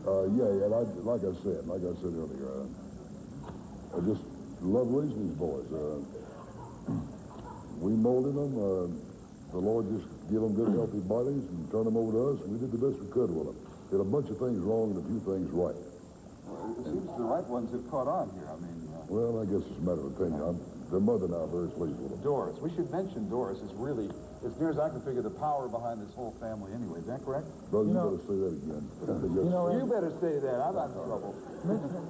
Yeah, like I said earlier, I just love raising these boys. We molded them. The Lord just give them good, healthy bodies and turn them over to us, and we did the best we could with them. Did a bunch of things wrong and a few things right. Well, it seems the right ones have caught on here. I mean... Well, I guess it's a matter of opinion. Their mother now very pleased with them. Doris. We should mention Doris is really, as near as I can figure, the power behind this whole family anyway. Is that correct? Brother, you better say that again. You better say that. I'm not in trouble.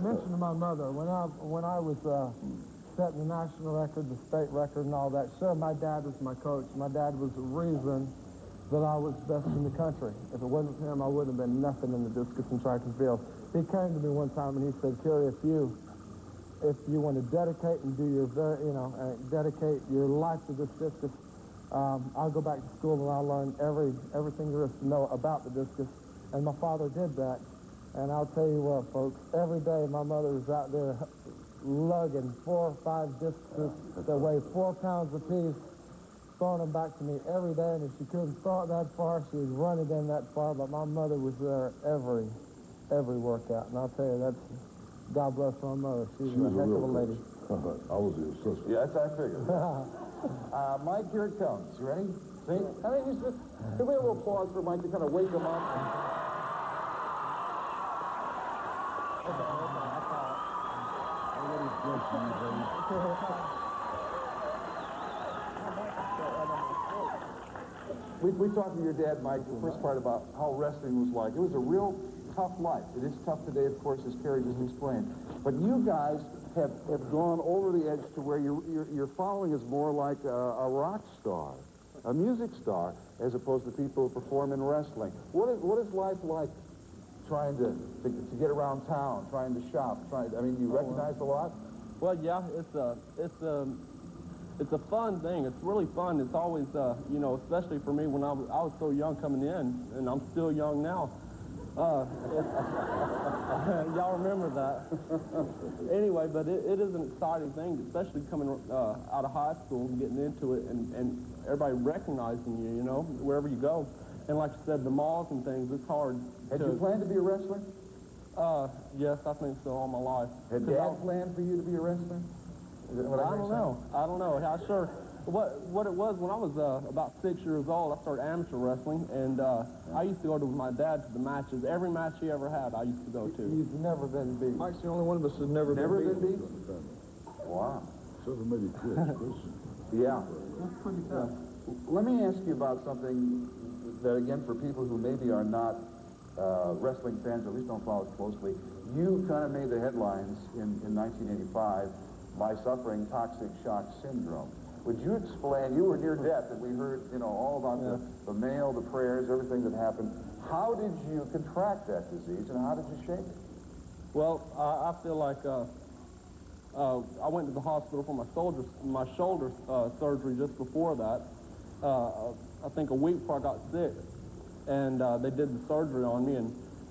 Mention to my mother, when I was setting the national record, the state record, and all that, sure, my dad was my coach. My dad was the reason that I was best in the country. If it wasn't for him, I wouldn't have been nothing in the discus and track and field. He came to me one time and he said, Kerry, if you want to dedicate and do your dedicate your life to this discus, I'll go back to school and I'll learn everything there is to know about the discus. And my father did that. And I'll tell you what, folks, every day my mother was out there lugging 4 or 5 discuses that weigh 4 pounds apiece, throwing them back to me every day. And if she couldn't throw it that far, she was running them that far. But my mother was there every workout. And I'll tell you, that's... God bless my mother. She was a heck of a lady. I was the assistant. Yes, I figured. Mike, here it comes. You ready? See? I mean, he's just... Give me a little applause for Mike to kind of wake him up. We talked to your dad, Mike, the first part about how wrestling was like. It was a real tough life. It is tough today, of course, as Kerry just explained. But you guys have gone over the edge to where your following is more like a rock star, a music star, as opposed to people who perform in wrestling. What is life like trying to get around town, trying to shop? I mean, you recognize a lot? Well, yeah, it's a fun thing. It's really fun. It's always, you know, especially for me when I was so young coming in, and I'm still young now. Y'all remember that. Anyway, but it is an exciting thing, especially coming out of high school and getting into it and everybody recognizing you, you know, wherever you go. And like you said, the malls and things, it's hard. Had you planned to be a wrestler? Yes, I think so all my life. Had Dad planned for you to be a wrestler? I don't know. I sure. What it was, when I was about 6 years old, I started amateur wrestling, and I used to go to with my dad to the matches. Every match he ever had, I used to go to. He's never been beat. Mike's the only one of us who's never been beat? Wow. So maybe Chris. Yeah. That's pretty tough. Let me ask you about something that, again, for people who maybe are not wrestling fans, or at least don't follow it closely, you kind of made the headlines in 1985 by suffering toxic shock syndrome. Would you explain, you were near death, and we heard, you know, all about the mail, the prayers, everything that happened. How did you contract that disease, and how did you shake it? Well, I feel like I went to the hospital for my shoulder surgery just before that. I think a week before I got sick, and they did the surgery on me,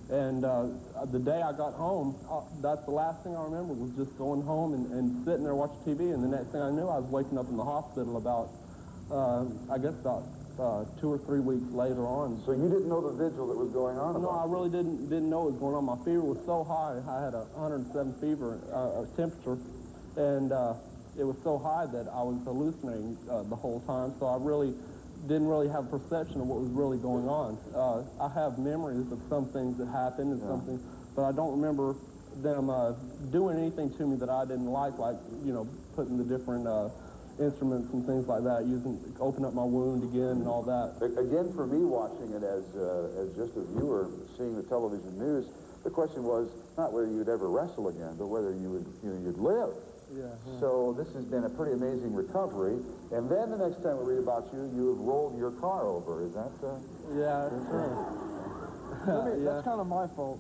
and the day I got home, that's the last thing I remember was just going home and sitting there watching TV, and the next thing I knew, I was waking up in the hospital about, I guess about 2 or 3 weeks later on. So you didn't know the vigil that was going on? No, I really didn't know what was going on. My fever was so high. I had a 107 fever temperature, and it was so high that I was hallucinating the whole time, so I didn't really have a perception of what was really going on. I have memories of some things that happened and something, but I don't remember them doing anything to me that I didn't like, you know, putting the different instruments and things like that, open up my wound again and all that. Again, for me watching it as just a viewer seeing the television news, the question was not whether you'd ever wrestle again, but whether you'd live. Yeah. So this has been a pretty amazing recovery. And then the next time we read about you, you have rolled your car over. Is that? Yeah, that's true. That's kind of my fault.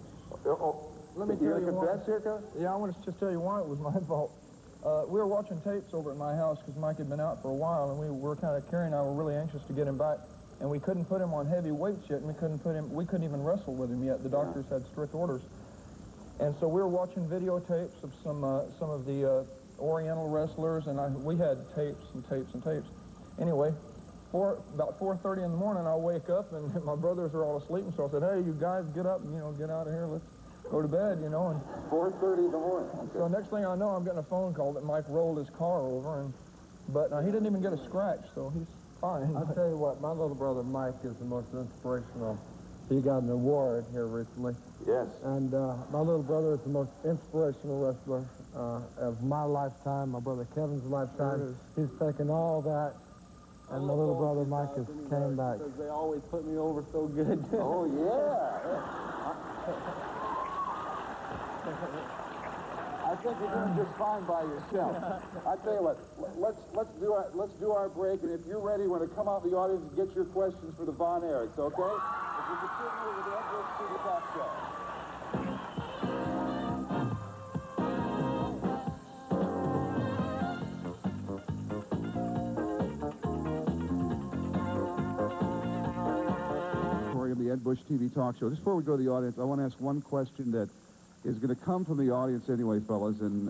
Let me tell you confess here, Coach? Yeah, I want to just tell you why it was my fault. We were watching tapes over at my house because Mike had been out for a while, and we were Kerry and I were really anxious to get him back, and we couldn't put him on heavy weights yet, and we couldn't even wrestle with him yet. The doctors had strict orders. And so we were watching videotapes of some of the Oriental wrestlers, and we had tapes and tapes and tapes. Anyway, about 4:30 in the morning, I wake up, and my brothers are all asleep, and so I said, hey, you guys, get up and, get out of here. go to bed, you know. And 4:30 in the morning. Okay. so next thing I know, I'm getting a phone call that Mike rolled his car over, but he didn't even get a scratch, so he's fine. I'll tell you what, my little brother Mike is the most inspirational. He got an award here recently. Yes. And my little brother is the most inspirational wrestler of my lifetime, my brother Kevin's lifetime. He's taken all that, and my little brother Mike has came back. Because they always put me over so good. Oh, yeah. I think you're doing just fine by yourself. I tell you what, let's do our break, and if you're ready, we're going to come out in the audience and get your questions for the Von Erichs, okay? If you continue with the Erichs TV Talk Show. The Ed Bush TV Talk Show. Just before we go to the audience, I want to ask one question that is going to come from the audience anyway, fellas. And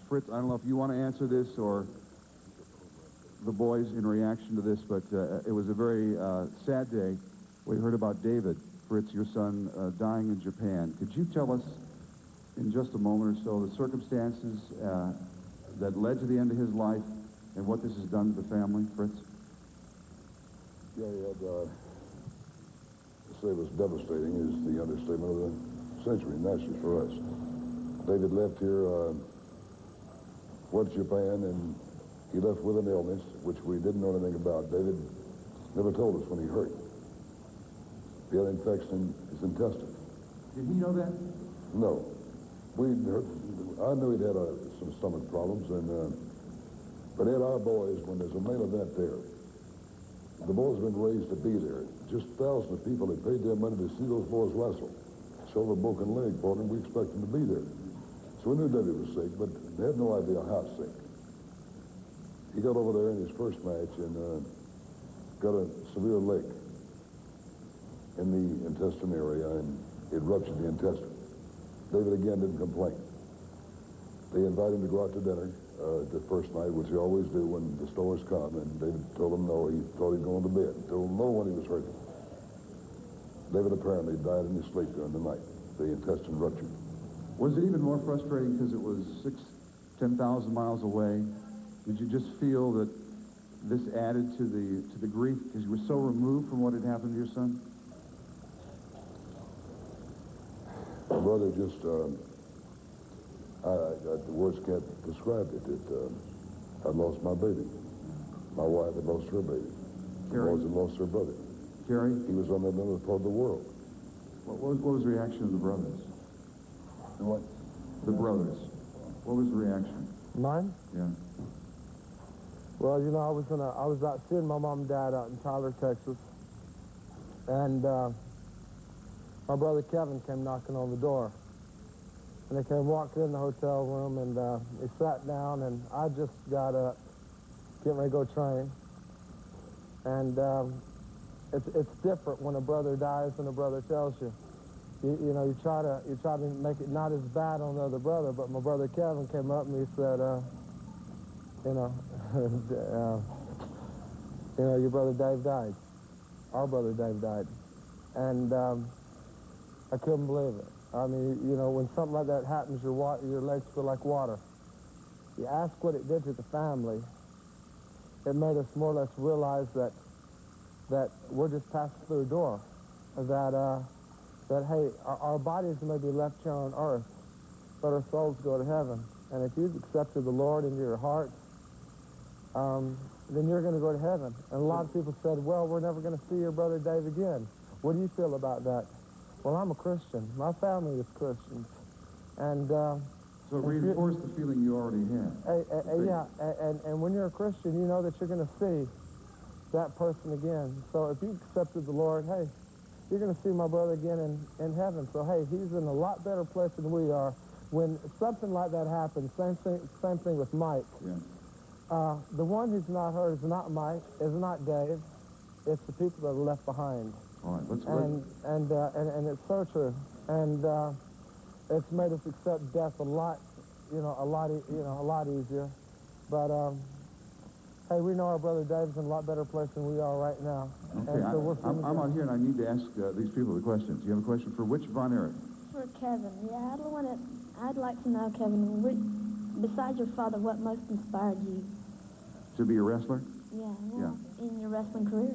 Fritz, I don't know if you want to answer this or the boys in reaction to this, but it was a very sad day. We heard about David, Fritz, your son, dying in Japan. Could you tell us in just a moment or so the circumstances that led to the end of his life and what this has done to the family, Fritz? Yeah, he had... say it was devastating is the understatement of the century, naturally, for us. David left here, went to Japan, and he left with an illness, which we didn't know anything about. David never told us when he hurt. He had an infection in his intestine. Did he know that? No. I knew he'd had some stomach problems, and but at our boys, when there's a main event there, the boys have been raised to be there. Just thousands of people that paid their money to see those boys wrestle. Show a broken leg for them, we expect them to be there. So we knew David was sick, but they had no idea how sick. He got over there in his first match and got a severe leak in the intestine area, and it ruptured the intestine. David again didn't complain. They invited him to go out to dinner the first night, which they always do when the stores come, and David told them no. He thought he'd go to bed. Told them no when he was hurting. David apparently died in his sleep during the night. The intestine ruptured. Was it even more frustrating because it was 10,000 miles away? Did you just feel that this added to the grief because you were so removed from what had happened to your son? My brother just, the words can't describe it. I lost my baby. My wife had lost her baby. The boys had lost their brother. Jerry? He was on another part of the world. What was the reaction of the brothers? What? The brothers. What was the reaction? Mine? Yeah. Well, you know, I was out seeing my mom and dad out in Tyler, Texas, and my brother Kevin came knocking on the door. And they came walking in the hotel room, and they sat down, and I just got up, getting ready to go train. And it's different when a brother dies than a brother tells you. You know, you try to make it not as bad on the other brother, but my brother Kevin came up and he said, you know, your brother Dave died. Our brother Dave died. And I couldn't believe it. I mean, you know, when something like that happens, your legs feel like water. You ask what it did to the family. It made us more or less realize that we're just passing through a door. That hey, our bodies may be left here on earth, but our souls go to heaven. And if you've accepted the Lord into your heart, then you're going to go to heaven. And a lot of people said, well, we're never going to see your brother Dave again. What do you feel about that? Well, I'm a Christian. My family is Christians. And so it reinforced the feeling you already had. Yeah, and when you're a Christian, you know that you're going to see that person again. So if you accepted the Lord, hey, you're going to see my brother again in heaven. So, hey, he's in a lot better place than we are. When something like that happens, same thing with Mike. Yeah. The one who's not hurt is not Mike, is not Dave. It's the people that are left behind. All right, let's and it's so true. And it's made us accept death a lot easier. But hey, we know our brother Dave's in a lot better place than we are right now. Okay, and so I'm out here and I need to ask these people the questions. You have a question for which Von Erich? for Kevin. Yeah, I'd like to know, Kevin, besides your father, what most inspired you? To be a wrestler? Yeah, in your wrestling career.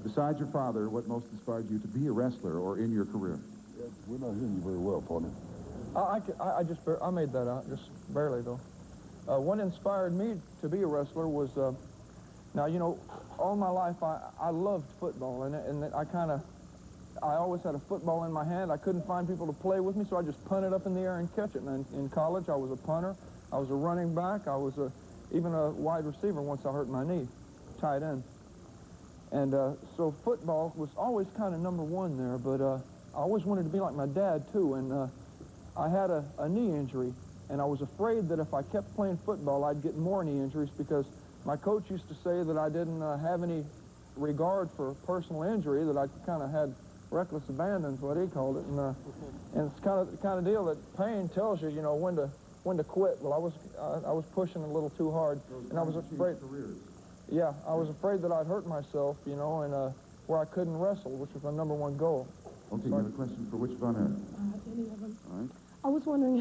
Besides your father, what most inspired you to be a wrestler or in your career? Yeah, we're not hearing you very well, partner. I made that out, just barely, though. What inspired me to be a wrestler was, now, you know, all my life I loved football, and I always had a football in my hand. I couldn't find people to play with me, so I just punted up in the air and catch it. And in college, I was a punter. I was a running back. I was even a wide receiver once I hurt my knee, tight end. And so football was always kind of number one there, but I always wanted to be like my dad, too. And I had a knee injury, and I was afraid that if I kept playing football, I'd get more knee injuries because my coach used to say that I didn't have any regard for personal injury, that I kind of had reckless abandon is what he called it, and it's kind of deal that pain tells you, you know, when to quit. Well, I was pushing a little too hard, and I was afraid. Yeah, I was afraid that I'd hurt myself, you know, and where I couldn't wrestle, which was my #1 goal. Okay, you have a question for which one? I was wondering